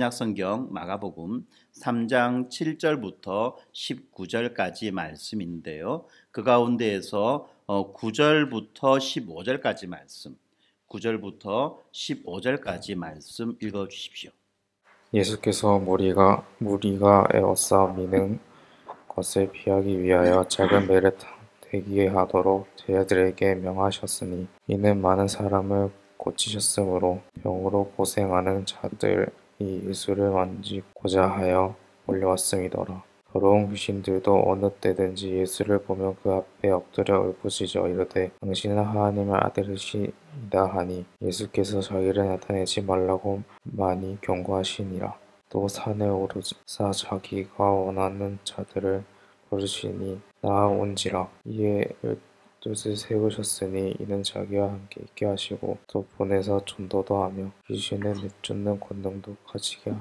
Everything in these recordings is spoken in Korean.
신약성경 마가복음 3장 7절부터 19절까지 말씀인데요. 그 가운데에서 9절부터 15절까지 말씀, 9절부터 15절까지 말씀 읽어주십시오. 예수께서 무리가 에워싸미는 것을 피하기 위하여 작은 배를 대기에 하도록 제자들에게 명하셨으니 이는 많은 사람을 고치셨으므로 병으로 고생하는 자들이 예수를 만지고자 하여 몰려왔음이더라. 더러운 귀신들도 어느 때든지 예수를 보면 그 앞에 엎드려 울부짖어 이르되 당신은 하나님의 아들이시다 하니 예수께서 자기를 나타내지 말라고 많이 경고하시니라. 또 산에 오르사 자기가 원하는 자들을 부르시니 나아온지라. 이에 12을 세우셨으니 이는 자기와 함께 있게 하시고 또 보내사 전도도 하며 귀신을 내쫓는 권능도 가지게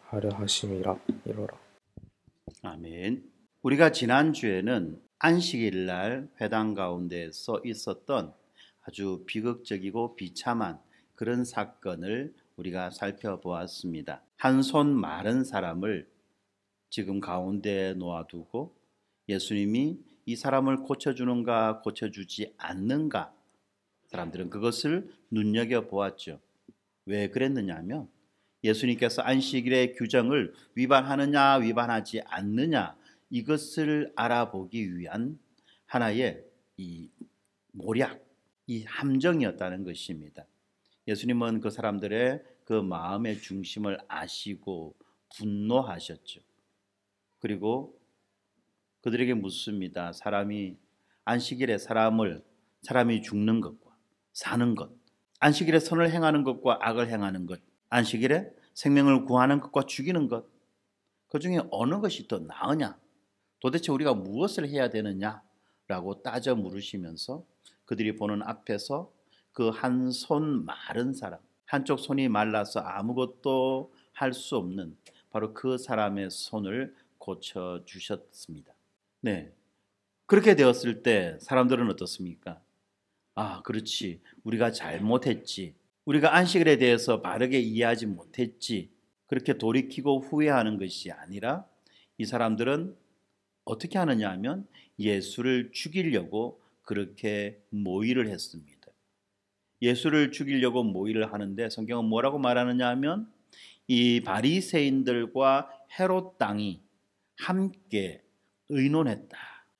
하려 하심이라. 이러라. 아멘. 우리가 지난주에는 안식일 날 회당 가운데서 있었던 아주 비극적이고 비참한 그런 사건을 우리가 살펴보았습니다. 한 손 마른 사람을 지금 가운데에 놓아두고 예수님이 이 사람을 고쳐주는가 고쳐주지 않는가, 사람들은 그것을 눈여겨보았죠. 왜 그랬느냐 하면 예수님께서 안식일의 규정을 위반하느냐 위반하지 않느냐 이것을 알아보기 위한 하나의 이 모략, 이 함정이었다는 것입니다. 예수님은 그 사람들의 그 마음의 중심을 아시고 분노하셨죠. 그리고 그들에게 묻습니다. 사람이 안식일에 사람이 죽는 것과 사는 것, 안식일에 선을 행하는 것과 악을 행하는 것, 안식일에 생명을 구하는 것과 죽이는 것, 그 중에 어느 것이 더 나으냐? 도대체 우리가 무엇을 해야 되느냐라고 따져 물으시면서 그들이 보는 앞에서 그 한 손 마른 사람, 한쪽 손이 말라서 아무것도 할 수 없는 바로 그 사람의 손을 고쳐주셨습니다. 네, 그렇게 되었을 때 사람들은 어떻습니까? 아, 그렇지. 우리가 잘못했지. 우리가 안식일에 대해서 바르게 이해하지 못했지. 그렇게 돌이키고 후회하는 것이 아니라 이 사람들은 어떻게 하느냐 하면 예수를 죽이려고 그렇게 모의를 했습니다. 예수를 죽이려고 모의를 하는데 성경은 뭐라고 말하느냐 하면 이 바리새인들과 헤롯 당이 함께 의논했다.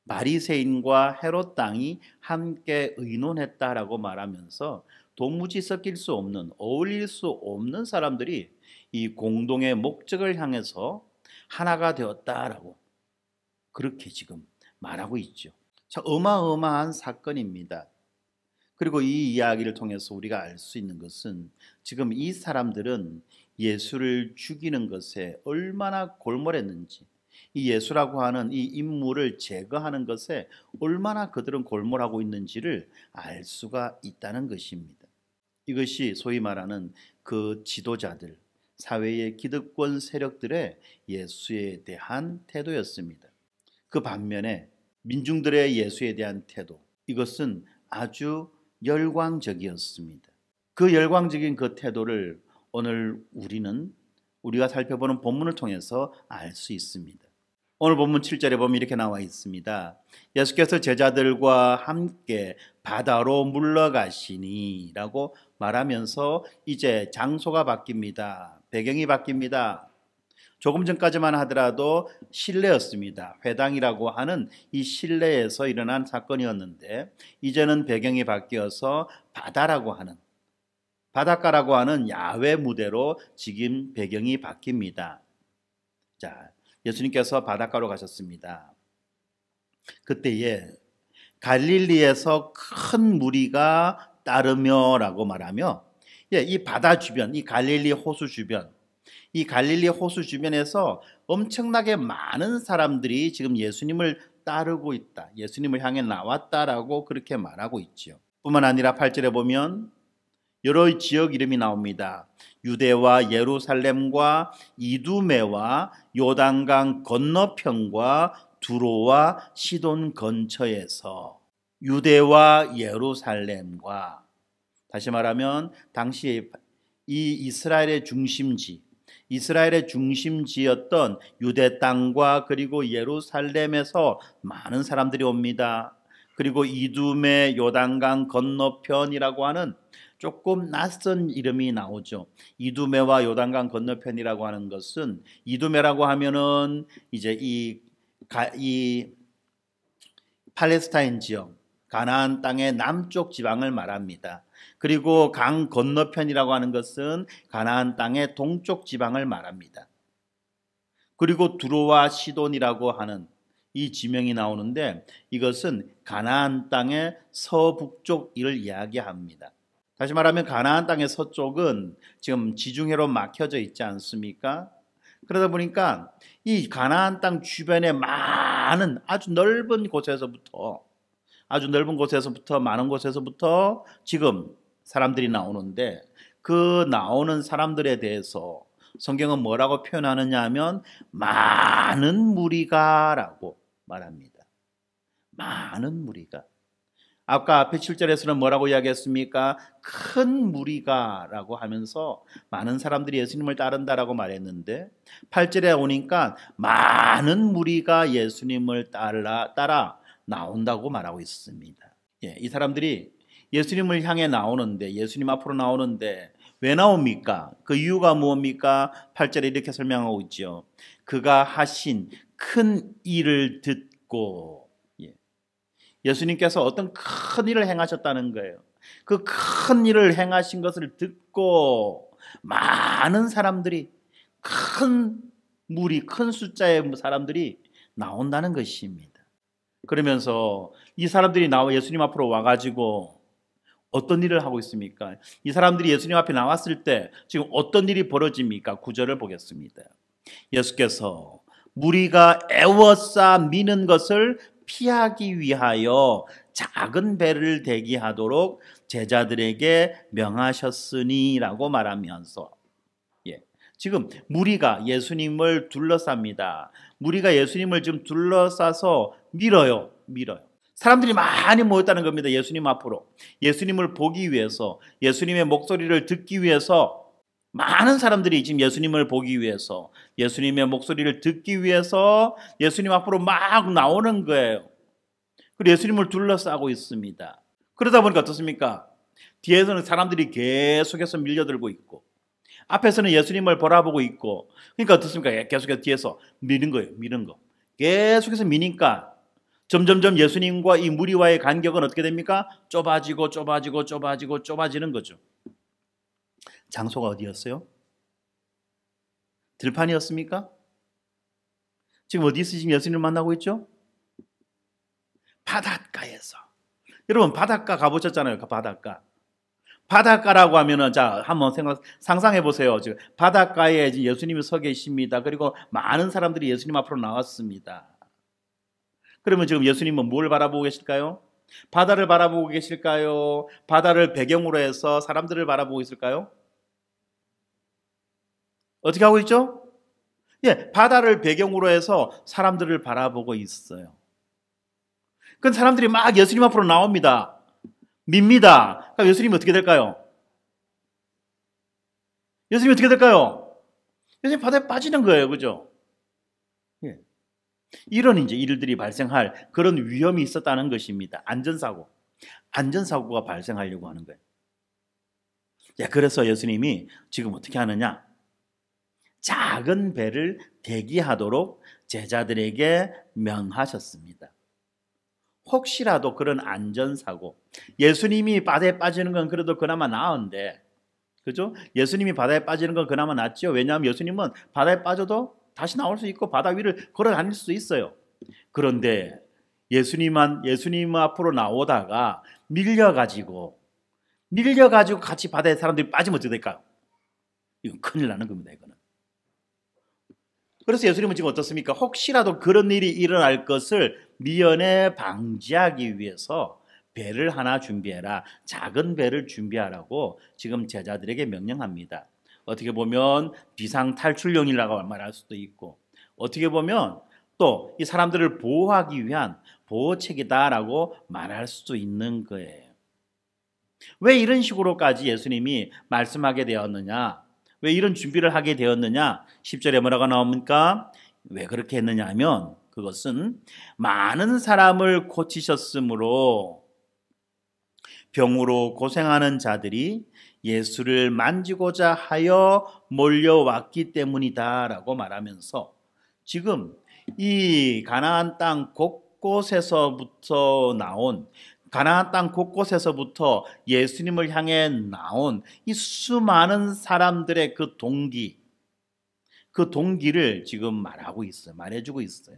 바리새인과 헤롯 당이 함께 의논했다라고 말하면서 도무지 섞일 수 없는, 어울릴 수 없는 사람들이 이 공동의 목적을 향해서 하나가 되었다라고 그렇게 지금 말하고 있죠. 자, 어마어마한 사건입니다. 그리고 이 이야기를 통해서 우리가 알 수 있는 것은 지금 이 사람들은 예수를 죽이는 것에 얼마나 골몰했는지, 이 예수라고 하는 이 인물을 제거하는 것에 얼마나 그들은 골몰하고 있는지를 알 수가 있다는 것입니다. 이것이 소위 말하는 그 지도자들, 사회의 기득권 세력들의 예수에 대한 태도였습니다. 그 반면에 민중들의 예수에 대한 태도, 이것은 아주 열광적이었습니다. 그 열광적인 그 태도를 오늘 우리가 살펴보는 본문을 통해서 알 수 있습니다. 오늘 본문 7절에 보면 이렇게 나와 있습니다. 예수께서 제자들과 함께 바다로 물러가시니 라고 말하면서 이제 장소가 바뀝니다. 배경이 바뀝니다. 조금 전까지만 하더라도 실내였습니다. 회당이라고 하는 이 실내에서 일어난 사건이었는데 이제는 배경이 바뀌어서 바닷가라고 하는 야외 무대로 지금 배경이 바뀝니다. 자, 예수님께서 바닷가로 가셨습니다. 그때에 갈릴리에서 큰 무리가 따르며라고 말하며, 이 바다 주변, 이 갈릴리 호수 주변에서 엄청나게 많은 사람들이 지금 예수님을 따르고 있다, 예수님을 향해 나왔다라고 그렇게 말하고 있죠. 뿐만 아니라 8절에 보면 여러 지역 이름이 나옵니다. 유대와 예루살렘과 이두메와 요단강 건너편과 두로와 시돈 근처에서, 유대와 예루살렘과, 다시 말하면 당시 이 이스라엘의 중심지, 이스라엘의 중심지였던 유대 땅과 그리고 예루살렘에서 많은 사람들이 옵니다. 그리고 이두메 요단강 건너편이라고 하는 조금 낯선 이름이 나오죠. 이두메와 요단강 건너편이라고 하는 것은, 이두메라고 하면은 이제 이 팔레스타인 지역, 가나안 땅의 남쪽 지방을 말합니다. 그리고 강 건너편이라고 하는 것은 가나안 땅의 동쪽 지방을 말합니다. 그리고 두로와 시돈이라고 하는 이 지명이 나오는데, 이것은 가나안 땅의 서북쪽을 이야기합니다. 다시 말하면 가나안 땅의 서쪽은 지금 지중해로 막혀져 있지 않습니까? 그러다 보니까 이 가나안 땅 주변에 많은 아주 넓은 곳에서부터 많은 곳에서부터 지금 사람들이 나오는데, 그 나오는 사람들에 대해서 성경은 뭐라고 표현하느냐 하면 많은 무리가라고 말합니다. 많은 무리가. 아까 앞에 7절에서는 뭐라고 이야기했습니까? 큰 무리가라고 하면서 많은 사람들이 예수님을 따른다라고 말했는데, 8절에 오니까 많은 무리가 예수님을 따라 나온다고 말하고 있습니다. 이 사람들이 예수님을 향해 나오는데, 예수님 앞으로 나오는데 왜 나옵니까? 그 이유가 무엇입니까? 8절에 이렇게 설명하고 있죠. 그가 하신 큰 일을 듣고, 예수님께서 어떤 큰 일을 행하셨다는 거예요. 그 큰 일을 행하신 것을 듣고 많은 사람들이, 큰 무리, 큰 숫자의 사람들이 나온다는 것입니다. 그러면서 이 사람들이 예수님 앞으로 와가지고 어떤 일을 하고 있습니까? 이 사람들이 예수님 앞에 나왔을 때 지금 어떤 일이 벌어집니까? 9절을 보겠습니다. 예수께서 무리가 애워싸 미는 것을 피하기 위하여 작은 배를 대기하도록 제자들에게 명하셨으니라고 말하면서, 지금 무리가 예수님을 둘러쌉니다. 무리가 예수님을 지금 둘러싸서 밀어요. 사람들이 많이 모였다는 겁니다. 예수님 앞으로. 예수님을 보기 위해서, 예수님의 목소리를 듣기 위해서 많은 사람들이 지금 예수님을 보기 위해서, 예수님의 목소리를 듣기 위해서 예수님 앞으로 막 나오는 거예요. 그리고 예수님을 둘러싸고 있습니다. 그러다 보니까 어떻습니까? 뒤에서는 사람들이 계속해서 밀려들고 있고, 앞에서는 예수님을 바라보고 있고, 그러니까 어떻습니까? 계속해서 뒤에서 미는 거예요. 미는 거. 계속해서 미니까 점점점 예수님과 이 무리와의 간격은 어떻게 됩니까? 좁아지는 거죠. 장소가 어디였어요? 들판이었습니까? 지금 어디서 지금 예수님을 만나고 있죠? 바닷가에서. 여러분 바닷가 가보셨잖아요. 그 바닷가라고 하면은, 자, 한번 상상해 보세요. 지금 바닷가에 예수님이 서 계십니다. 그리고 많은 사람들이 예수님 앞으로 나왔습니다. 그러면 지금 예수님은 뭘 바라보고 계실까요? 바다를 바라보고 계실까요? 바다를 배경으로 해서 사람들을 바라보고 있을까요? 어떻게 하고 있죠? 바다를 배경으로 해서 사람들을 바라보고 있어요. 그 사람들이 막 예수님 앞으로 나옵니다. 밉니다. 그럼 예수님이 어떻게 될까요? 예수님이 바다에 빠지는 거예요. 그죠? 이런 이제 일들이 발생할 그런 위험이 있었다는 것입니다. 안전사고가 발생하려고 하는 거예요. 그래서 예수님이 지금 어떻게 하느냐? 작은 배를 대기하도록 제자들에게 명하셨습니다. 혹시라도 그런 안전사고, 예수님이 바다에 빠지는 건 그래도 그나마 나은데, 그죠? 예수님이 바다에 빠지는 건 그나마 낫죠. 왜냐하면 예수님은 바다에 빠져도 다시 나올 수 있고 바다 위를 걸어 다닐 수 있어요. 그런데 예수님 앞으로 나오다가 밀려가지고 같이 바다에 사람들이 빠지면 어떻게 될까요? 이건 큰일 나는 겁니다. 이거는. 그래서 예수님은 지금 어떻습니까? 혹시라도 그런 일이 일어날 것을 미연에 방지하기 위해서 배를 하나 준비해라. 작은 배를 준비하라고 지금 제자들에게 명령합니다. 어떻게 보면 비상탈출용이라고 말할 수도 있고, 어떻게 보면 또 이 사람들을 보호하기 위한 보호책이다라고 말할 수도 있는 거예요. 왜 이런 식으로까지 예수님이 말씀하게 되었느냐? 왜 이런 준비를 하게 되었느냐? 10절에 뭐라고 나옵니까? 왜 그렇게 했느냐 하면 그것은 많은 사람을 고치셨으므로 병으로 고생하는 자들이 예수를 만지고자 하여 몰려왔기 때문이다라고 말하면서 지금 이 가나안 땅 곳곳에서부터 나온 가나안 땅 곳곳에서부터 예수님을 향해 나온 이 수많은 사람들의 그 동기를 지금 말하고 있어요. 말해주고 있어요.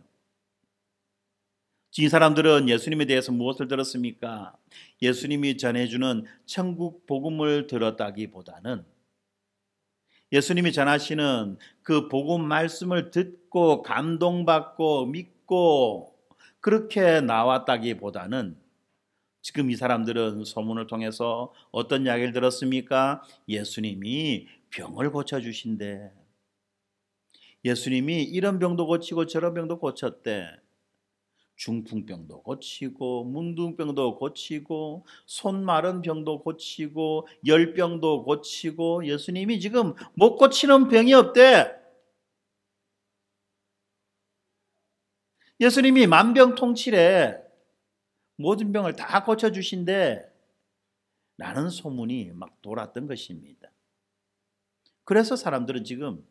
이 사람들은 예수님에 대해서 무엇을 들었습니까? 예수님이 전해주는 천국 복음을 들었다기보다는 예수님이 전하시는 그 복음 말씀을 듣고 감동받고 믿고 그렇게 나왔다기보다는 지금 이 사람들은 소문을 통해서 어떤 이야기를 들었습니까? 예수님이 병을 고쳐주신대. 예수님이 이런 병도 고치고 저런 병도 고쳤대. 중풍병도 고치고 문둥병도 고치고 손 마른 병도 고치고 열병도 고치고 예수님이 지금 못 고치는 병이 없대. 예수님이 만병통치래. 모든 병을 다 고쳐주신대 라는 소문이 막 돌았던 것입니다. 그래서 사람들은 지금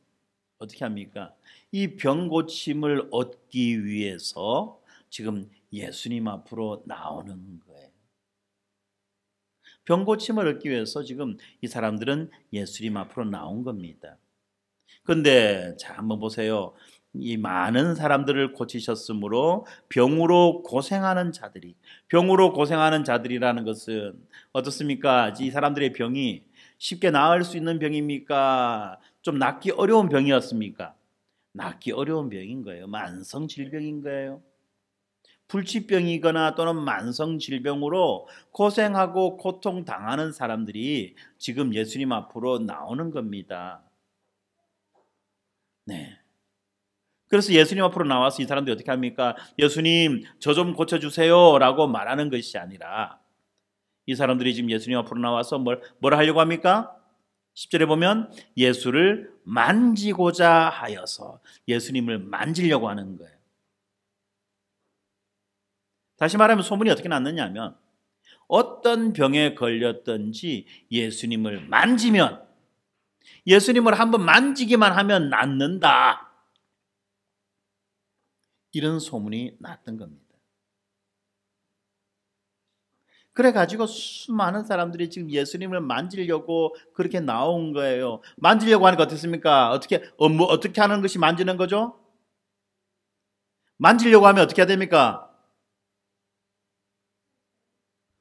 어떻게 합니까? 이 병 고침을 얻기 위해서 지금 예수님 앞으로 나오는 거예요. 병 고침을 얻기 위해서 지금 이 사람들은 예수님 앞으로 나온 겁니다. 그런데 자 한번 보세요. 이 많은 사람들을 고치셨으므로 병으로 고생하는 자들이라는 것은 어떻습니까? 이 사람들의 병이 쉽게 나을 수 있는 병입니까? 좀 낫기 어려운 병이었습니까? 낫기 어려운 병인 거예요. 만성 질병인 거예요. 불치병이거나 또는 만성 질병으로 고생하고 고통당하는 사람들이 지금 예수님 앞으로 나오는 겁니다. 네. 그래서 예수님 앞으로 나와서 이 사람들이 어떻게 합니까? 예수님 저 좀 고쳐주세요 라고 말하는 것이 아니라 이 사람들이 지금 예수님 앞으로 나와서 뭘 하려고 합니까? 10절에 보면 예수를 만지고자 하여서 예수님을 만지려고 하는 거예요. 다시 말하면 소문이 어떻게 났느냐 하면 어떤 병에 걸렸든지 예수님을 만지면 예수님을 한번 만지기만 하면 낫는다. 이런 소문이 났던 겁니다. 그래가지고 수많은 사람들이 지금 예수님을 만지려고 그렇게 나온 거예요. 만지려고 하니까 어떻습니까? 어떻게 하는 것이 만지는 거죠? 만지려고 하면 어떻게 해야 됩니까?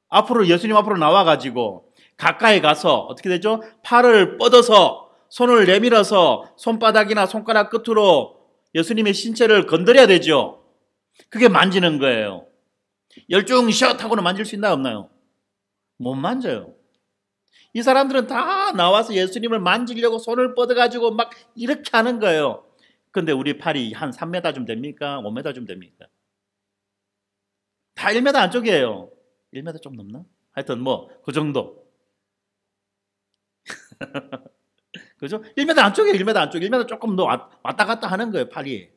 앞으로 예수님 앞으로 나와가지고 가까이 가서 어떻게 되죠? 팔을 뻗어서 손을 내밀어서 손바닥이나 손가락 끝으로 예수님의 신체를 건드려야 되죠. 그게 만지는 거예요. 열중 샷 하고는 만질 수 있나요 없나요? 못 만져요. 이 사람들은 다 나와서 예수님을 만지려고 손을 뻗어가지고 막 이렇게 하는 거예요. 근데 우리 팔이 한 3m 좀 됩니까? 5m 좀 됩니까? 다 1m 안쪽이에요. 1m 좀 넘나? 하여튼 그 정도. 그죠? 1m 안쪽이에요. 1m 안쪽. 1m 조금 더 왔다 갔다 하는 거예요, 팔이.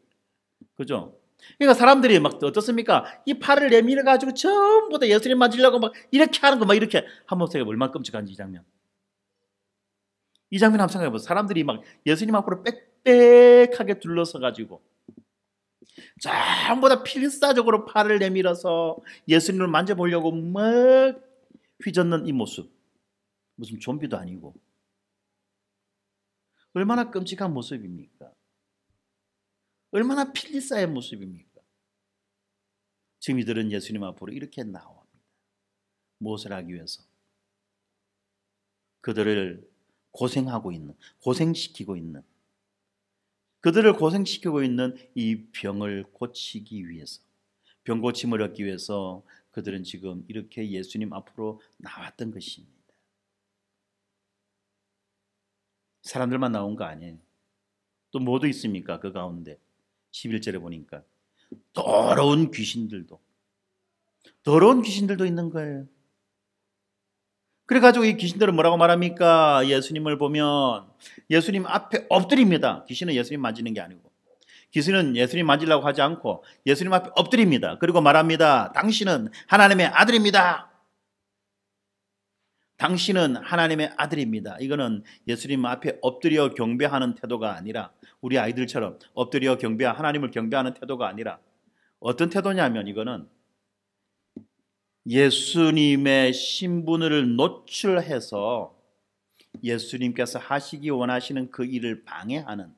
그죠? 그러니까 사람들이 막 어떻습니까? 이 팔을 내밀어가지고 전부 다 예수님 만지려고 막 이렇게 하는 거, 막 이렇게 한번 생각해 얼마나 끔찍한지 이 장면. 이 장면 한번 생각해 보세요. 사람들이 막 예수님 앞으로 빽빽하게 둘러서가지고 전부 다 필사적으로 팔을 내밀어서 예수님을 만져보려고 막 휘젓는 이 모습. 무슨 좀비도 아니고. 얼마나 끔찍한 모습입니까? 얼마나 필리싸의 모습입니까? 지금 이들은 예수님 앞으로 이렇게 나옵니다. 무엇을 하기 위해서? 그들을 고생시키고 있는 이 병을 고치기 위해서, 병 고침을 얻기 위해서 그들은 지금 이렇게 예수님 앞으로 나왔던 것입니다. 사람들만 나온 거 아니에요. 또 뭐도 있습니까? 그 가운데 11절에 보니까 더러운 귀신들도 있는 거예요. 그래가지고 이 귀신들은 뭐라고 말합니까? 예수님을 보면 예수님 앞에 엎드립니다. 귀신은 예수님 만지는 게 아니고, 귀신은 예수님 만지려고 하지 않고 예수님 앞에 엎드립니다. 그리고 말합니다. 당신은 하나님의 아들입니다. 당신은 하나님의 아들입니다. 이거는 예수님 앞에 엎드려 경배하는 태도가 아니라, 우리 아이들처럼 엎드려 하나님을 경배하는 태도가 아니라 어떤 태도냐면, 이거는 예수님의 신분을 노출해서 예수님께서 하시기 원하시는 그 일을 방해하는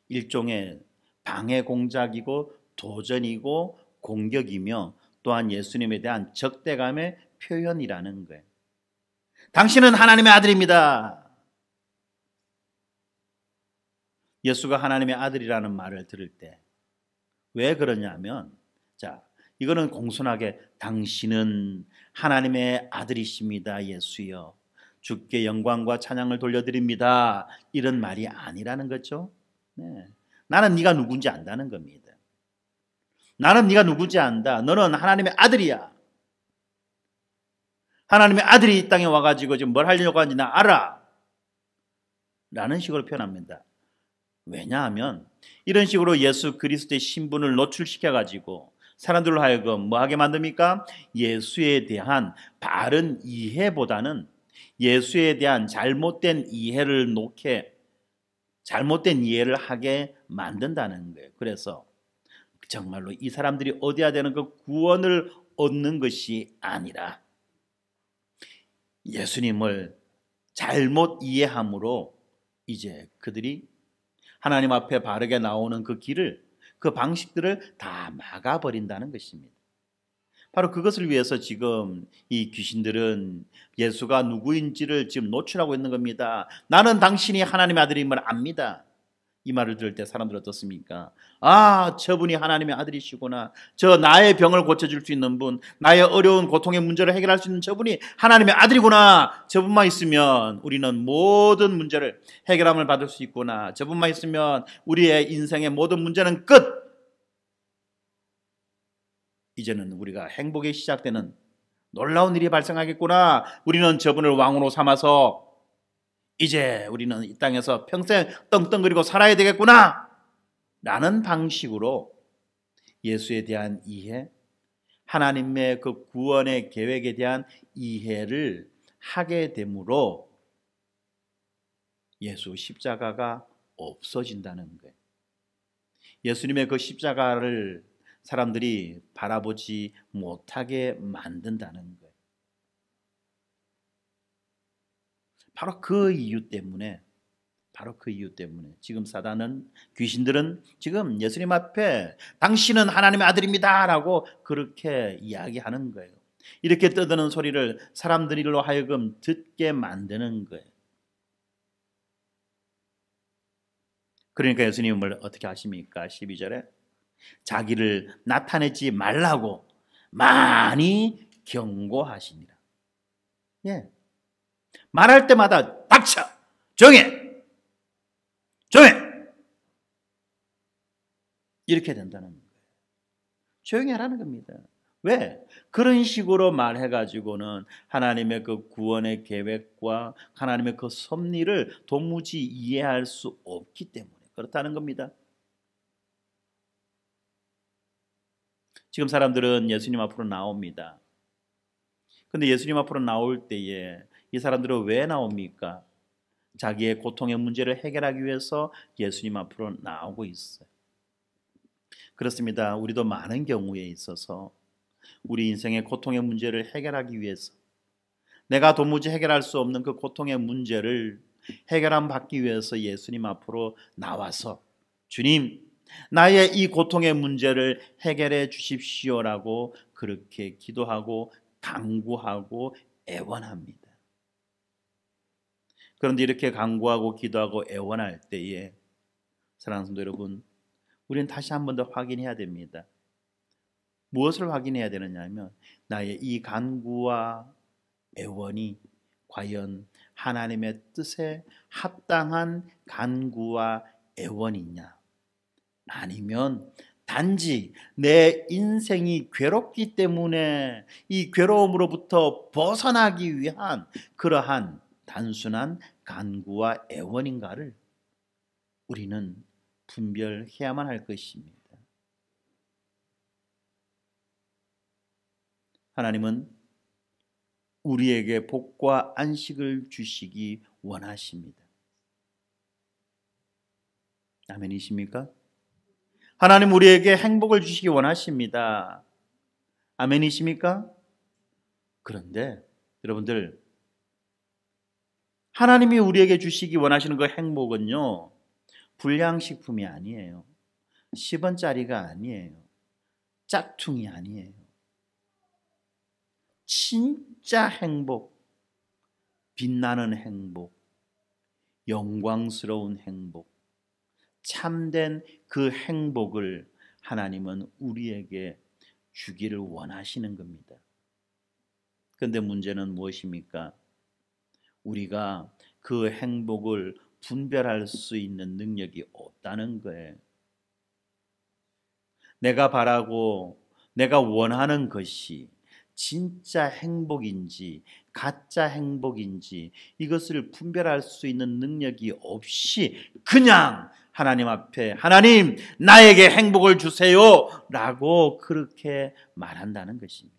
일종의 방해 공작이고 도전이고 공격이며, 또한 예수님에 대한 적대감의 표현이라는 거예요. 당신은 하나님의 아들입니다. 예수가 하나님의 아들이라는 말을 들을 때 왜 그러냐면, 자, 이거는 공손하게 당신은 하나님의 아들이십니다. 예수여, 주께 영광과 찬양을 돌려드립니다, 이런 말이 아니라는 거죠. 네. 나는 네가 누군지 안다는 겁니다. 나는 네가 누군지 안다. 너는 하나님의 아들이야. 하나님의 아들이 이 땅에 와가지고 지금 뭘 하려고 하는지 나 알아, 라는 식으로 표현합니다. 왜냐하면 이런 식으로 예수 그리스도의 신분을 노출시켜가지고 사람들로 하여금 뭐 하게 만듭니까? 예수에 대한 바른 이해보다는 예수에 대한 잘못된 이해를 놓게, 잘못된 이해를 하게 만든다는 거예요. 그래서 정말로 이 사람들이 얻어야 되는 그 구원을 얻는 것이 아니라 예수님을 잘못 이해함으로 이제 그들이 하나님 앞에 바르게 나오는 그 길을, 그 방식들을 다 막아버린다는 것입니다. 바로 그것을 위해서 지금 이 귀신들은 예수가 누구인지를 지금 노출하고 있는 겁니다. 나는 당신이 하나님의 아들임을 압니다. 이 말을 들을 때 사람들 어떻습니까? 아, 저분이 하나님의 아들이시구나. 저 나의 병을 고쳐줄 수 있는 분, 나의 어려운 고통의 문제를 해결할 수 있는 저분이 하나님의 아들이구나. 저분만 있으면 우리는 모든 문제를 해결함을 받을 수 있구나. 저분만 있으면 우리의 인생의 모든 문제는 끝. 이제는 우리가 행복이 시작되는 놀라운 일이 발생하겠구나. 우리는 저분을 왕으로 삼아서 이제 우리는 이 땅에서 평생 떵떵거리고 살아야 되겠구나, 라는 방식으로 예수에 대한 이해, 하나님의 그 구원의 계획에 대한 이해를 하게 되므로 예수 십자가가 없어진다는 거예요. 예수님의 그 십자가를 사람들이 바라보지 못하게 만든다는 거예요. 바로 그 이유 때문에 지금 사단은, 귀신들은 지금 예수님 앞에 당신은 하나님의 아들입니다 라고 그렇게 이야기하는 거예요. 이렇게 떠드는 소리를 사람들로 하여금 듣게 만드는 거예요. 그러니까 예수님을 어떻게 하십니까? 12절에 자기를 나타내지 말라고 많이 경고하시니라. 예. 말할 때마다 닥쳐! 조용해! 이렇게 된다는 거예요. 조용히 하라는 겁니다. 왜? 그런 식으로 말해가지고는 하나님의 그 구원의 계획과 하나님의 그 섭리를 도무지 이해할 수 없기 때문에 그렇다는 겁니다. 지금 사람들은 예수님 앞으로 나옵니다. 근데 예수님 앞으로 나올 때에 이 사람들은 왜 나옵니까? 자기의 고통의 문제를 해결하기 위해서 예수님 앞으로 나오고 있어요. 그렇습니다. 우리도 많은 경우에 있어서 우리 인생의 고통의 문제를 해결하기 위해서, 내가 도무지 해결할 수 없는 그 고통의 문제를 해결함 받기 위해서 예수님 앞으로 나와서 주님, 나의 이 고통의 문제를 해결해 주십시오라고 그렇게 기도하고 간구하고 애원합니다. 그런데 이렇게 간구하고 기도하고 애원할 때에 사랑하는 성도 여러분, 우리는 다시 한 번 더 확인해야 됩니다. 무엇을 확인해야 되느냐 하면, 나의 이 간구와 애원이 과연 하나님의 뜻에 합당한 간구와 애원이냐, 아니면 단지 내 인생이 괴롭기 때문에 이 괴로움으로부터 벗어나기 위한 그러한 단순한 간구와 애원인가를 우리는 분별해야만 할 것입니다. 하나님은 우리에게 복과 안식을 주시기 원하십니다. 아멘이십니까? 하나님 우리에게 행복을 주시기 원하십니다. 아멘이십니까? 그런데 여러분들, 하나님이 우리에게 주시기 원하시는 그 행복은요, 불량식품이 아니에요. 10원짜리가 아니에요. 짝퉁이 아니에요. 진짜 행복, 빛나는 행복, 영광스러운 행복, 참된 그 행복을 하나님은 우리에게 주기를 원하시는 겁니다. 그런데 문제는 무엇입니까? 우리가 그 행복을 분별할 수 있는 능력이 없다는 거예요. 내가 바라고 내가 원하는 것이 진짜 행복인지 가짜 행복인지 이것을 분별할 수 있는 능력이 없이 그냥 하나님 앞에 하나님 나에게 행복을 주세요 라고 그렇게 말한다는 것입니다.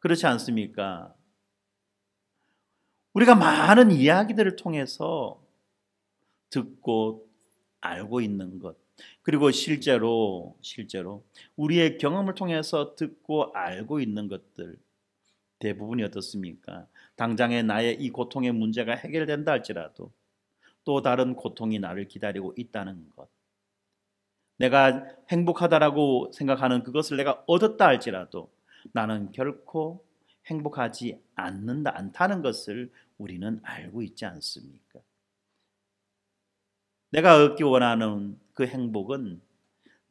그렇지 않습니까? 우리가 많은 이야기들을 통해서 듣고 알고 있는 것, 그리고 실제로 우리의 경험을 통해서 듣고 알고 있는 것들 대부분이 어떻습니까? 당장의 나의 이 고통의 문제가 해결된다 할지라도 또 다른 고통이 나를 기다리고 있다는 것, 내가 행복하다라고 생각하는 그것을 내가 얻었다 할지라도 나는 결코 행복하지 않다는 것을 우리는 알고 있지 않습니까? 내가 얻기 원하는 그 행복은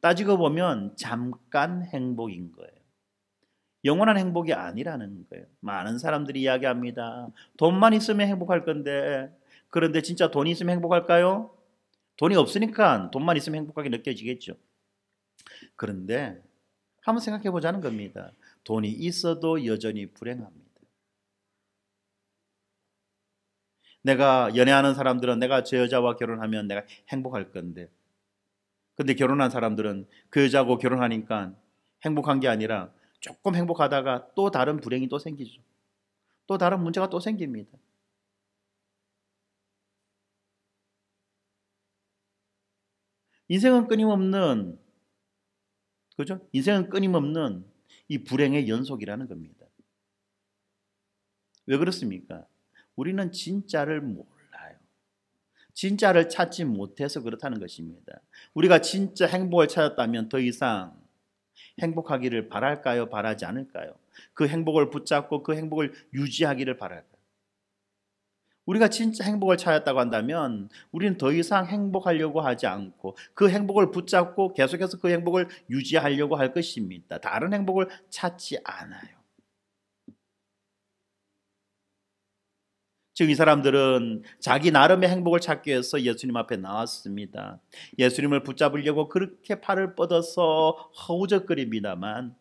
따지고 보면 잠깐 행복인 거예요. 영원한 행복이 아니라는 거예요. 많은 사람들이 이야기합니다. 돈만 있으면 행복할 건데, 그런데 진짜 돈이 있으면 행복할까요? 돈이 없으니까 돈만 있으면 행복하게 느껴지겠죠. 그런데 한번 생각해 보자는 겁니다. 돈이 있어도 여전히 불행합니다. 내가 연애하는 사람들은 내가 저 여자와 결혼하면 내가 행복할 건데, 근데 결혼한 사람들은 그 여자하고 결혼하니까 행복한 게 아니라 조금 행복하다가 또 다른 불행이 또 생기죠. 또 다른 문제가 또 생깁니다. 인생은 끊임없는, 그죠? 인생은 끊임없는 이 불행의 연속이라는 겁니다. 왜 그렇습니까? 우리는 진짜를 몰라요. 진짜를 찾지 못해서 그렇다는 것입니다. 우리가 진짜 행복을 찾았다면 더 이상 행복하기를 바랄까요? 바라지 않을까요? 그 행복을 붙잡고 그 행복을 유지하기를 바랄까요? 우리가 진짜 행복을 찾았다고 한다면 우리는 더 이상 행복하려고 하지 않고 그 행복을 붙잡고 계속해서 그 행복을 유지하려고 할 것입니다. 다른 행복을 찾지 않아요. 즉 이 사람들은 자기 나름의 행복을 찾기 위해서 예수님 앞에 나왔습니다. 예수님을 붙잡으려고 그렇게 팔을 뻗어서 허우적거립니다만,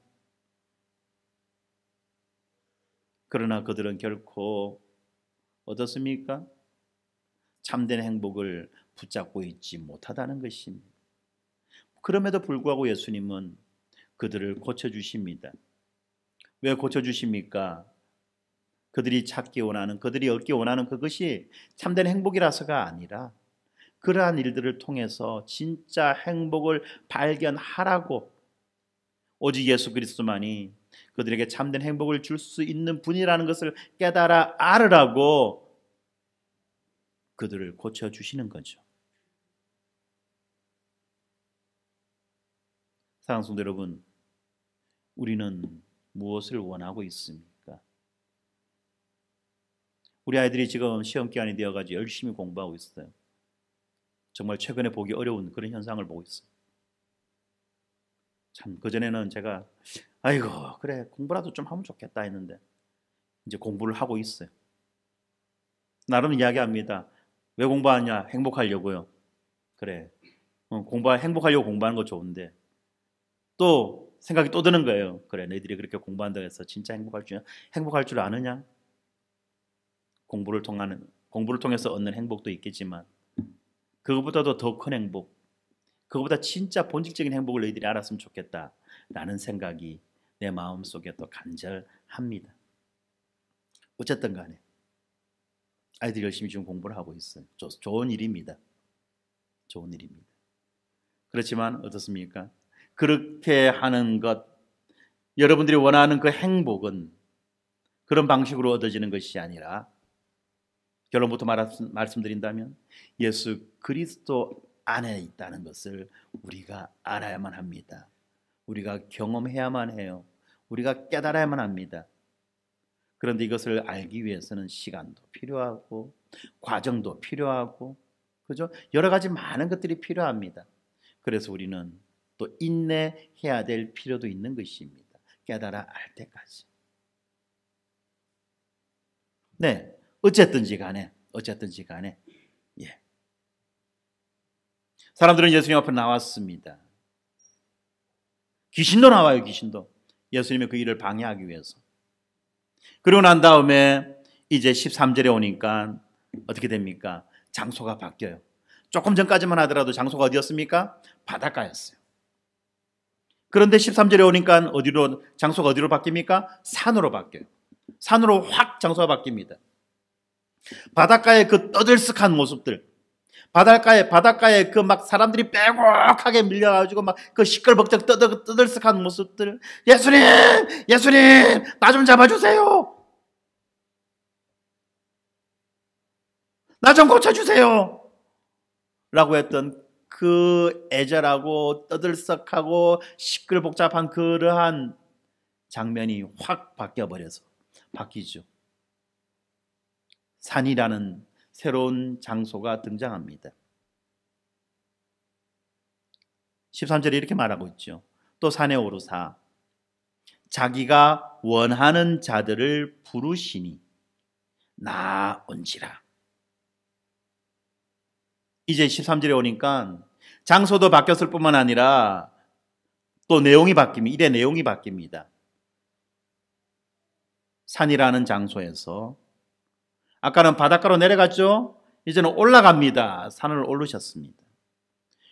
그러나 그들은 결코 어떻습니까? 참된 행복을 붙잡고 있지 못하다는 것입니다. 그럼에도 불구하고 예수님은 그들을 고쳐주십니다. 왜 고쳐주십니까? 그들이 찾기 원하는, 그들이 얻기 원하는 그것이 참된 행복이라서가 아니라 그러한 일들을 통해서 진짜 행복을 발견하라고, 오직 예수 그리스도만이 그들에게 참된 행복을 줄 수 있는 분이라는 것을 깨달아 알으라고 그들을 고쳐주시는 거죠. 사랑하는 성도 여러분, 우리는 무엇을 원하고 있습니까? 우리 아이들이 지금 시험기간이 되어가지고 열심히 공부하고 있어요. 정말 최근에 보기 어려운 그런 현상을 보고 있어요. 참 그전에는 제가 아이고 그래 공부라도 좀 하면 좋겠다 했는데 이제 공부를 하고 있어요. 나름 이야기합니다. 왜 공부하냐? 행복하려고요. 그래. 행복하려고 공부하는 거 좋은데 또 생각이 또 드는 거예요. 그래, 너희들이 그렇게 공부한다고 해서 진짜 행복할 줄 아느냐? 공부를 통해서 얻는 행복도 있겠지만 그것보다도 더 큰 행복, 그것보다 진짜 본질적인 행복을 너희들이 알았으면 좋겠다라는 생각이 내 마음속에 또 간절합니다. 어쨌든 간에 아이들이 열심히 지금 공부를 하고 있어요. 좋은 일입니다. 좋은 일입니다. 그렇지만 어떻습니까? 그렇게 하는 것, 여러분들이 원하는 그 행복은 그런 방식으로 얻어지는 것이 아니라 결론부터 말씀드린다면 예수 그리스도 안에 있다는 것을 우리가 알아야만 합니다. 우리가 경험해야만 해요. 우리가 깨달아야만 합니다. 그런데 이것을 알기 위해서는 시간도 필요하고 과정도 필요하고, 그죠? 여러 가지 많은 것들이 필요합니다. 그래서 우리는 또 인내해야 될 필요도 있는 것입니다. 깨달아 알 때까지. 네, 어쨌든지 간에 예. 사람들은 예수님 앞에 나왔습니다. 귀신도 나와요. 귀신도 예수님의 그 일을 방해하기 위해서. 그리고 난 다음에 이제 13절에 오니까 어떻게 됩니까? 장소가 바뀌어요. 조금 전까지만 하더라도 장소가 어디였습니까? 바닷가였어요. 그런데 13절에 오니까 장소가 어디로 바뀝니까? 산으로 바뀌어요. 산으로 확 장소가 바뀝니다. 바닷가의 그 떠들썩한 모습들, 바닷가에 그 막 사람들이 빼곡하게 밀려가지고 막 그 시끌벅적 떠들썩한 모습들, 예수님 나 좀 잡아주세요, 나 좀 고쳐주세요 라고 했던 그 애절하고 떠들썩하고 시끌복잡한 그러한 장면이 확 바뀌죠. 산이라는 새로운 장소가 등장합니다. 13절에 이렇게 말하고 있죠. 또 산에 오르사 자기가 원하는 자들을 부르시니 나온지라. 이제 13절에 오니까 장소도 바뀌었을 뿐만 아니라 또 일의 내용이 바뀝니다. 산이라는 장소에서 아까는 바닷가로 내려갔죠? 이제는 올라갑니다. 산을 오르셨습니다.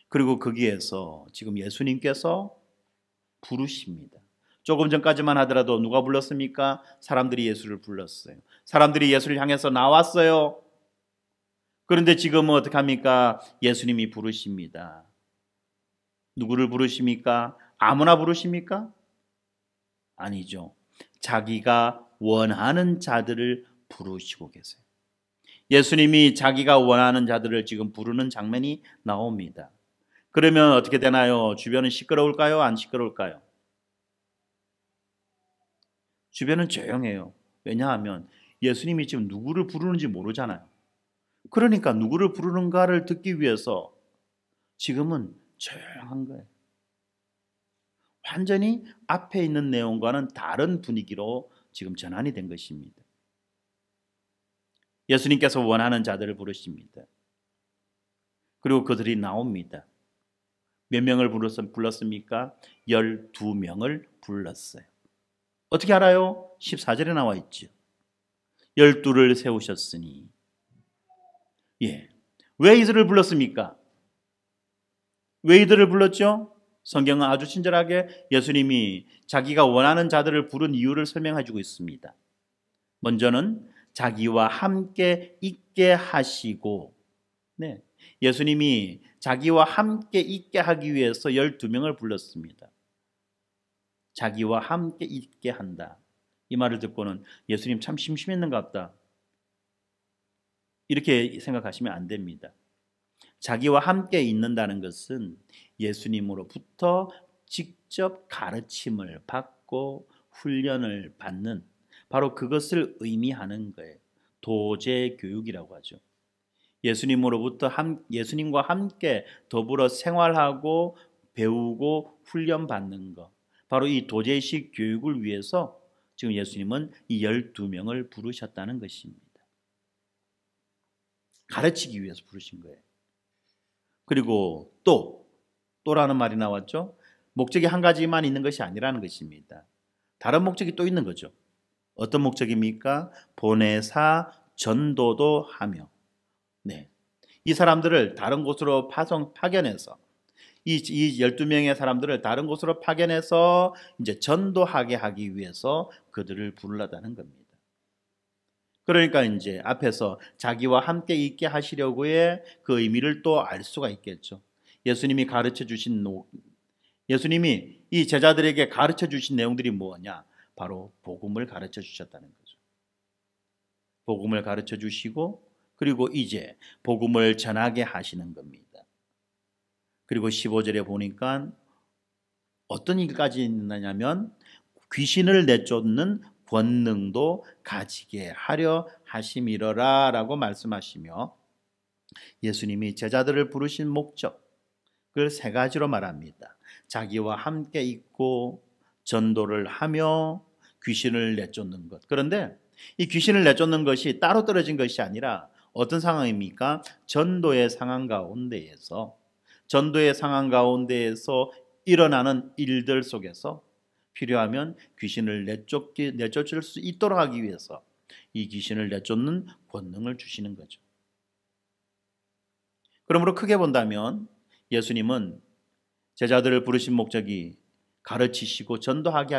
그리고 거기에서 지금 예수님께서 부르십니다. 조금 전까지만 하더라도 누가 불렀습니까? 사람들이 예수를 불렀어요. 사람들이 예수를 향해서 나왔어요. 그런데 지금은 어떻게 합니까? 예수님이 부르십니다. 누구를 부르십니까? 아무나 부르십니까? 아니죠. 자기가 원하는 자들을 부르시고 계세요. 예수님이 자기가 원하는 자들을 지금 부르는 장면이 나옵니다. 그러면 어떻게 되나요? 주변은 시끄러울까요? 안 시끄러울까요? 주변은 조용해요. 왜냐하면 예수님이 지금 누구를 부르는지 모르잖아요. 그러니까 누구를 부르는가를 듣기 위해서 지금은 조용한 거예요. 완전히 앞에 있는 내용과는 다른 분위기로 지금 전환이 된 것입니다. 예수님께서 원하는 자들을 부르십니다. 그리고 그들이 나옵니다. 몇 명을 불렀습니까? 12명을 불렀어요. 어떻게 알아요? 14절에 나와 있죠. 12를 세우셨으니. 왜 이들을 불렀습니까? 왜 이들을 불렀죠? 성경은 아주 친절하게 예수님이 자기가 원하는 자들을 부른 이유를 설명해 주고 있습니다. 먼저는 자기와 함께 있게 하시고, 예수님이 자기와 함께 있게 하기 위해서 12명을 불렀습니다. 자기와 함께 있게 한다. 이 말을 듣고는 예수님 참 심심했는가 보다, 이렇게 생각하시면 안 됩니다. 자기와 함께 있는다는 것은 예수님으로부터 직접 가르침을 받고 훈련을 받는, 바로 그것을 의미하는 거예요. 도제 교육이라고 하죠. 예수님과 함께 더불어 생활하고 배우고 훈련받는 것, 바로 이 도제식 교육을 위해서 지금 예수님은 이 12명을 부르셨다는 것입니다. 가르치기 위해서 부르신 거예요. 그리고 또라는 말이 나왔죠. 목적이 한 가지만 있는 것이 아니라는 것입니다. 다른 목적이 또 있는 거죠. 어떤 목적입니까? 보내사 전도도 하며. 네. 이 사람들을 다른 곳으로 파견해서 이 12명의 사람들을 다른 곳으로 파견해서 이제 전도하게 하기 위해서 그들을 부르다는 겁니다. 그러니까 이제 앞에서 자기와 함께 있게 하시려고의 그 의미를 또 알 수가 있겠죠. 예수님이 이 제자들에게 가르쳐 주신 내용들이 뭐냐? 바로 복음을 가르쳐 주셨다는 거죠. 복음을 가르쳐 주시고 그리고 이제 복음을 전하게 하시는 겁니다. 그리고 15절에 보니까 어떤 일까지 있느냐면 귀신을 내쫓는 권능도 가지게 하려 하심이러라 라고 말씀하시며 예수님이 제자들을 부르신 목적을 세 가지로 말합니다. 자기와 함께 있고 전도를 하며 귀신을 내쫓는 것. 그런데 이 귀신을 내쫓는 것이 따로 떨어진 것이 아니라 어떤 상황입니까? 전도의 상황 가운데에서 일어나는 일들 속에서 필요하면 귀신을 내쫓을 수 있도록 하기 위해서 이 귀신을 내쫓는 권능을 주시는 거죠. 그러므로 크게 본다면 예수님은 제자들을 부르신 목적이 가르치시고 전도하게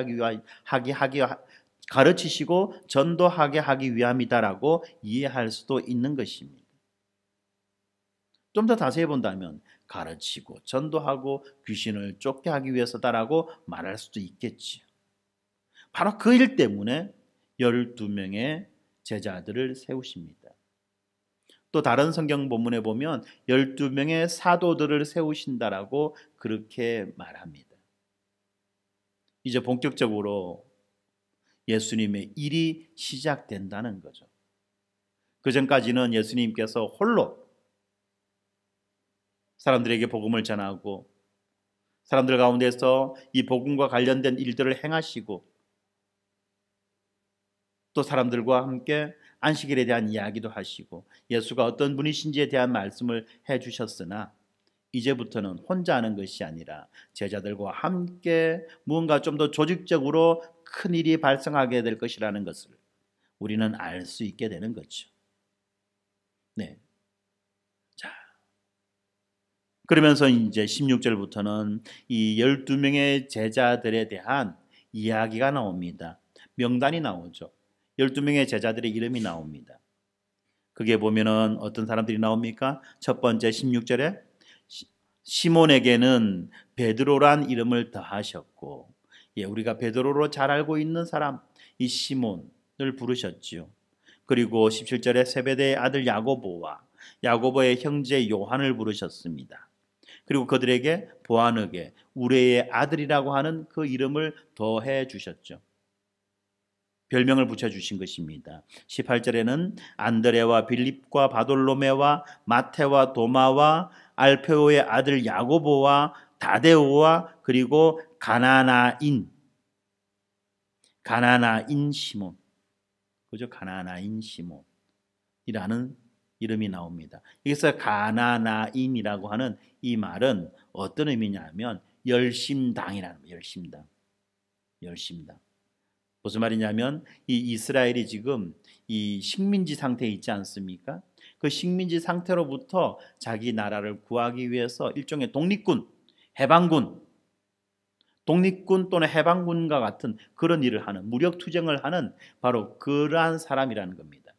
하기 위함이다라고 이해할 수도 있는 것입니다. 좀 더 자세히 본다면 가르치고 전도하고 귀신을 쫓게 하기 위해서다라고 말할 수도 있겠지요. 바로 그 일 때문에 12명의 제자들을 세우십니다. 또 다른 성경 본문에 보면 12명의 사도들을 세우신다라고 그렇게 말합니다. 이제 본격적으로 예수님의 일이 시작된다는 거죠. 그 전까지는 예수님께서 홀로 사람들에게 복음을 전하고 사람들 가운데서 이 복음과 관련된 일들을 행하시고 또 사람들과 함께 안식일에 대한 이야기도 하시고 예수가 어떤 분이신지에 대한 말씀을 해주셨으나 이제부터는 혼자 하는 것이 아니라 제자들과 함께 무언가 좀 더 조직적으로 큰 일이 발생하게 될 것이라는 것을 우리는 알 수 있게 되는 거죠. 네. 자, 그러면서 이제 16절부터는 이 12명의 제자들에 대한 이야기가 나옵니다. 명단이 나오죠. 12명의 제자들의 이름이 나옵니다. 그게 보면은 어떤 사람들이 나옵니까? 첫 번째 16절에 시몬에게는 베드로란 이름을 더하셨고, 우리가 베드로로 잘 알고 있는 사람 이 시몬을 부르셨지요. 그리고 17절에 세베대의 아들 야고보의 형제 요한을 부르셨습니다. 그리고 그들에게 보아느게 우레의 아들이라고 하는 그 이름을 더해 주셨죠. 별명을 붙여주신 것입니다. 18절에는 안드레와 빌립과 바돌로메와 마테와 도마와 알페오의 아들 야고보와 다데오와 그리고 가나나인 시몬, 그죠? 가나나인 시몬이라는 이름이 나옵니다. 여기서 가나나인이라고 하는 이 말은 어떤 의미냐면 열심당이라는 거예요. 열심당. 무슨 말이냐면 이 이스라엘이 지금 이 식민지 상태에 있지 않습니까? 그 식민지 상태로부터 자기 나라를 구하기 위해서 일종의 독립군 또는 해방군과 같은 그런 일을 하는, 무력 투쟁을 하는 바로 그러한 사람이라는 겁니다.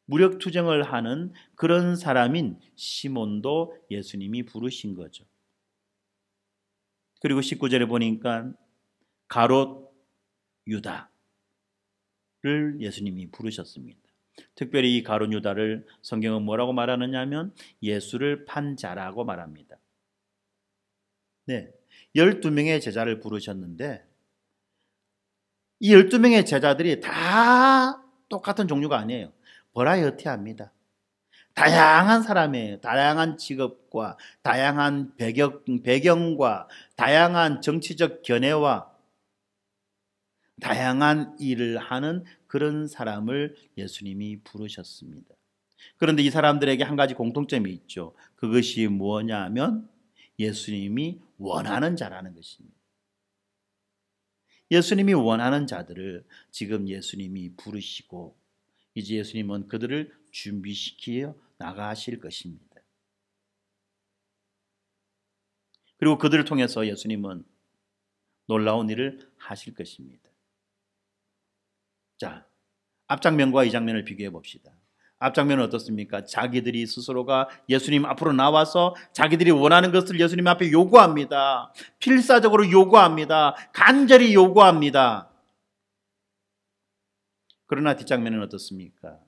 무력 투쟁을 하는 그런 사람인 시몬도 예수님이 부르신 거죠. 그리고 19절에 보니까 가롯 유다를 예수님이 부르셨습니다. 특별히 이 가롯 유다를 성경은 뭐라고 말하느냐 하면 예수를 판 자라고 말합니다. 네, 12명의 제자를 부르셨는데 이 12명의 제자들이 다 똑같은 종류가 아니에요. 버라이어티합니다. 다양한 사람이에요. 다양한 직업과 다양한 배경과 다양한 정치적 견해와 다양한 일을 하는 그런 사람을 예수님이 부르셨습니다. 그런데 이 사람들에게 한 가지 공통점이 있죠. 그것이 뭐냐 하면 예수님이 원하는 자라는 것입니다. 예수님이 원하는 자들을 지금 예수님이 부르시고 이제 예수님은 그들을 준비시키어 나가실 것입니다. 그리고 그들을 통해서 예수님은 놀라운 일을 하실 것입니다. 자, 앞장면과 이 장면을 비교해 봅시다. 앞장면은 어떻습니까? 자기들이 스스로가 예수님 앞으로 나와서 자기들이 원하는 것을 예수님 앞에 요구합니다. 필사적으로 요구합니다. 간절히 요구합니다. 그러나 뒷장면은 어떻습니까?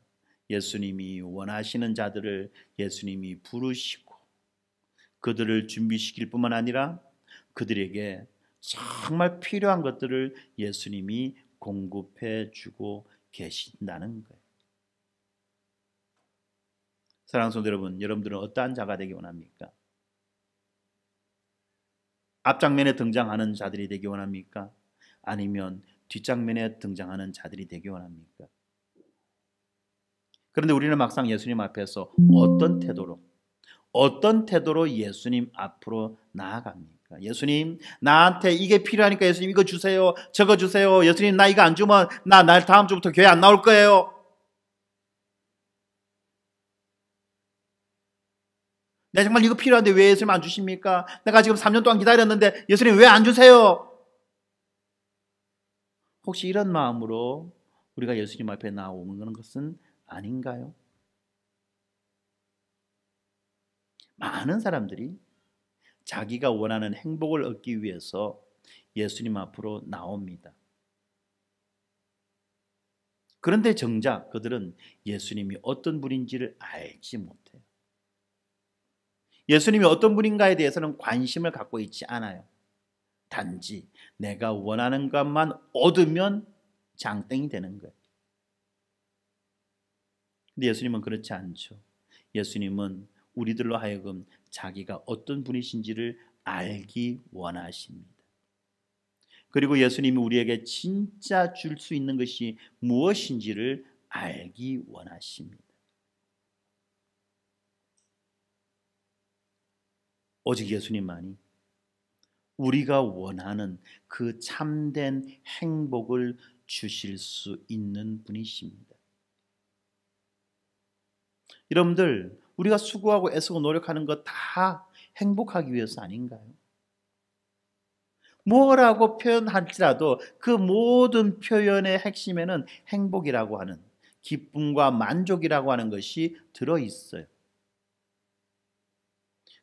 예수님이 원하시는 자들을 예수님이 부르시고 그들을 준비시킬 뿐만 아니라 그들에게 정말 필요한 것들을 예수님이 공급해 주고 계신다는 거예요. 사랑하는 성도 여러분, 여러분들은 어떠한 자가 되기 원합니까? 앞장면에 등장하는 자들이 되기 원합니까? 아니면 뒷장면에 등장하는 자들이 되기 원합니까? 그런데 우리는 막상 예수님 앞에서 어떤 태도로 예수님 앞으로 나아갑니까? 예수님, 나한테 이게 필요하니까 예수님 이거 주세요. 저거 주세요. 예수님, 나 이거 안 주면 나 다음 주부터 교회 안 나올 거예요. 내가 정말 이거 필요한데 왜 예수님 안 주십니까? 내가 지금 3년 동안 기다렸는데 예수님 왜 안 주세요? 혹시 이런 마음으로 우리가 예수님 앞에 나오는 것은 아닌가요? 많은 사람들이 자기가 원하는 행복을 얻기 위해서 예수님 앞으로 나옵니다. 그런데 정작 그들은 예수님이 어떤 분인지를 알지 못해요. 예수님이 어떤 분인가에 대해서는 관심을 갖고 있지 않아요. 단지 내가 원하는 것만 얻으면 장땡이 되는 거예요. 근데 예수님은 그렇지 않죠. 예수님은 우리들로 하여금 자기가 어떤 분이신지를 알기 원하십니다. 그리고 예수님이 우리에게 진짜 줄 수 있는 것이 무엇인지를 알기 원하십니다. 오직 예수님만이 우리가 원하는 그 참된 행복을 주실 수 있는 분이십니다. 여러분들, 우리가 수고하고 애쓰고 노력하는 것 다 행복하기 위해서 아닌가요? 뭐라고 표현할지라도 그 모든 표현의 핵심에는 행복이라고 하는, 기쁨과 만족이라고 하는 것이 들어있어요.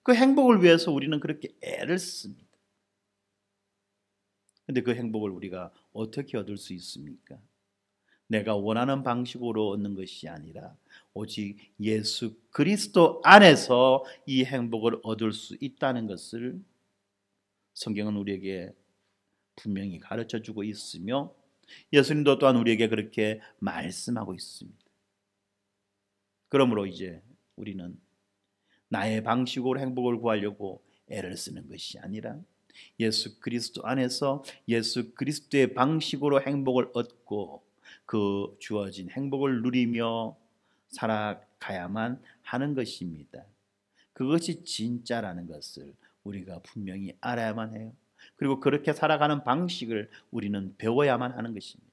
그 행복을 위해서 우리는 그렇게 애를 씁니다. 그런데 그 행복을 우리가 어떻게 얻을 수 있습니까? 내가 원하는 방식으로 얻는 것이 아니라 오직 예수 그리스도 안에서 이 행복을 얻을 수 있다는 것을 성경은 우리에게 분명히 가르쳐주고 있으며 예수님도 또한 우리에게 그렇게 말씀하고 있습니다. 그러므로 이제 우리는 나의 방식으로 행복을 구하려고 애를 쓰는 것이 아니라 예수 그리스도 안에서 예수 그리스도의 방식으로 행복을 얻고 그 주어진 행복을 누리며 살아가야만 하는 것입니다. 그것이 진짜라는 것을 우리가 분명히 알아야만 해요. 그리고 그렇게 살아가는 방식을 우리는 배워야만 하는 것입니다.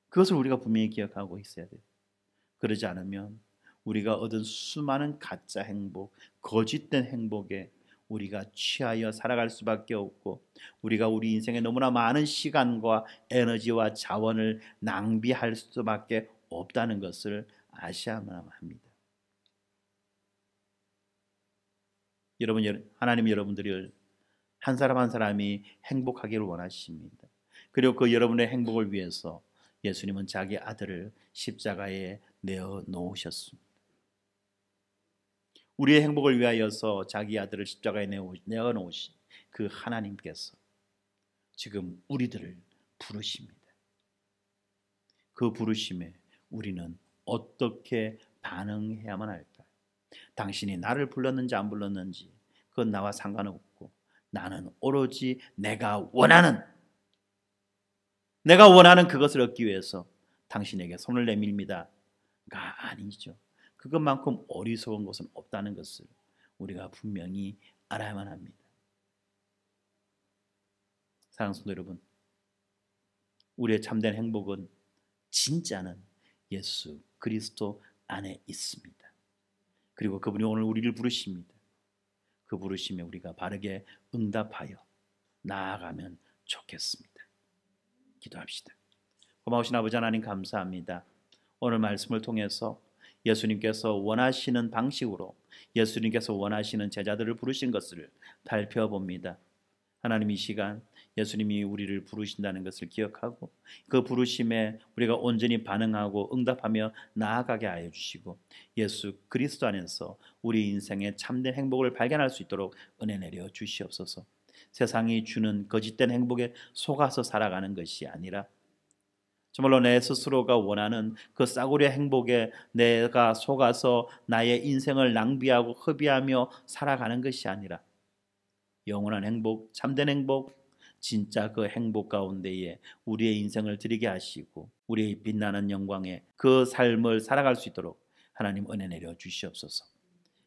그것을 우리가 분명히 기억하고 있어야 돼요. 그러지 않으면 우리가 얻은 수많은 가짜 행복, 거짓된 행복에 우리가 취하여 살아갈 수밖에 없고 우리가 우리 인생에 너무나 많은 시간과 에너지와 자원을 낭비할 수밖에 없다는 것을 아셔야만 합니다. 여러분, 하나님이 여러분들을 한 사람 한 사람이 행복하기를 원하십니다. 그리고 그 여러분의 행복을 위해서 예수님은 자기 아들을 십자가에 내어 놓으셨습니다. 우리의 행복을 위하여서 자기 아들을 십자가에 내어 놓으신 그 하나님께서 지금 우리들을 부르십니다. 그 부르심에 우리는 어떻게 반응해야만 할까요? 당신이 나를 불렀는지 안 불렀는지 그건 나와 상관없고 나는 오로지 내가 원하는 그것을 얻기 위해서 당신에게 손을 내밀니다가 아니죠. 그것만큼 어리석은 것은 없다는 것을 우리가 분명히 알아야만 합니다. 사랑하는 성도 여러분, 우리의 참된 행복은 진짜는 예수 그리스도 안에 있습니다. 그리고 그분이 오늘 우리를 부르십니다. 그 부르심에 우리가 바르게 응답하여 나아가면 좋겠습니다. 기도합시다. 고마우신 아버지 하나님 감사합니다. 오늘 말씀을 통해서 예수님께서 원하시는 방식으로 예수님께서 원하시는 제자들을 부르신 것을 살펴봅니다. 하나님, 이 시간 예수님이 우리를 부르신다는 것을 기억하고 그 부르심에 우리가 온전히 반응하고 응답하며 나아가게 하여 주시고 예수 그리스도 안에서 우리 인생의 참된 행복을 발견할 수 있도록 은혜 내려 주시옵소서. 세상이 주는 거짓된 행복에 속아서 살아가는 것이 아니라 정말로 내 스스로가 원하는 그 싸구려 행복에 내가 속아서 나의 인생을 낭비하고 허비하며 살아가는 것이 아니라 영원한 행복, 참된 행복, 진짜 그 행복 가운데에 우리의 인생을 드리게 하시고 우리의 빛나는 영광의 그 삶을 살아갈 수 있도록 하나님 은혜 내려 주시옵소서.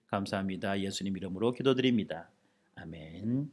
감사합니다. 예수님 이름으로 기도드립니다. 아멘.